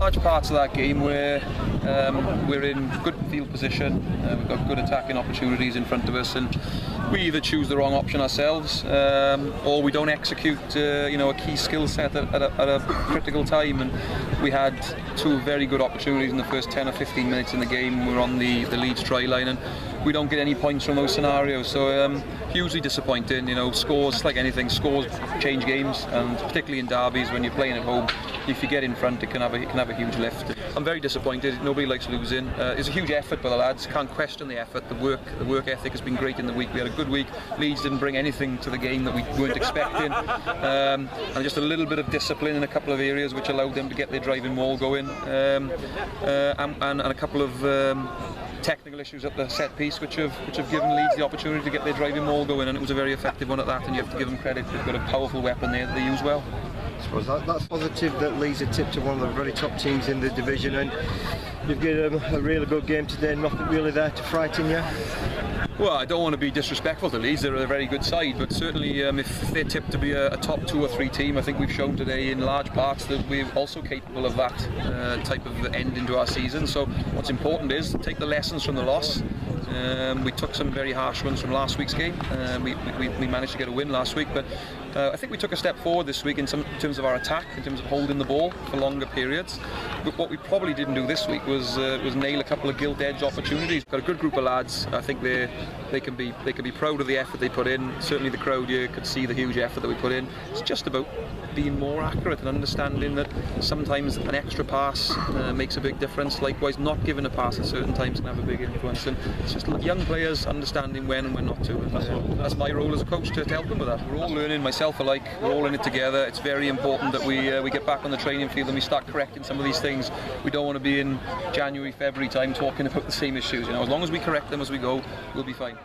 Large parts of that game where we're in good field position, we've got good attacking opportunities in front of us, and we either choose the wrong option ourselves or we don't execute a key skill set at a critical time. And we had two very good opportunities in the first 10 or 15 minutes in the game. We were on the Leeds try line and we don't get any points from those scenarios, so hugely disappointing. Scores, like anything, scores change games, and particularly in derbies when you're playing at home, if you get in front it can have a huge lift. I'm very disappointed. Nobody likes losing. It's a huge effort by the lads, can't question the effort. The work ethic has been great in the week. We had a good week. Leeds didn't bring anything to the game that we weren't expecting, and just a little bit of discipline in a couple of areas which allowed them to get their driving maul going, and a couple of technical issues at the set piece which have given Leeds the opportunity to get their driving maul going, and it was a very effective one at that, and you have to give them credit. They've got a powerful weapon there that they use well. I suppose that's positive that Leeds are tipped to one of the very top teams in the division, and you've given them a really good game today, nothing really there to frighten you. Well, I don't want to be disrespectful to Leeds. They're a very good side, but certainly if they're tipped to be a top 2 or 3 team, I think we've shown today in large parts that we're also capable of that type of end into our season. So what's important is take the lessons from the loss. We took some very harsh ones from last week's game. We managed to get a win last week, but I think we took a step forward this week in terms of our attack, in terms of holding the ball for longer periods. But what we probably didn't do this week was nail a couple of gilt-edged opportunities. Got a good group of lads. I think they can be proud of the effort they put in. Certainly the crowd here could see the huge effort that we put in. It's just about being more accurate and understanding that sometimes an extra pass makes a big difference. Likewise, not giving a pass at certain times can have a big influence. And it's just young players understanding when and when not to. And that's my role as a coach, to help them with that. We're all learning, myself alike. We're all in it together. It's very important that we get back on the training field and we start correcting some of these things. We don't want to be in January, February time talking about the same issues. As long as we correct them as we go, we'll be fine.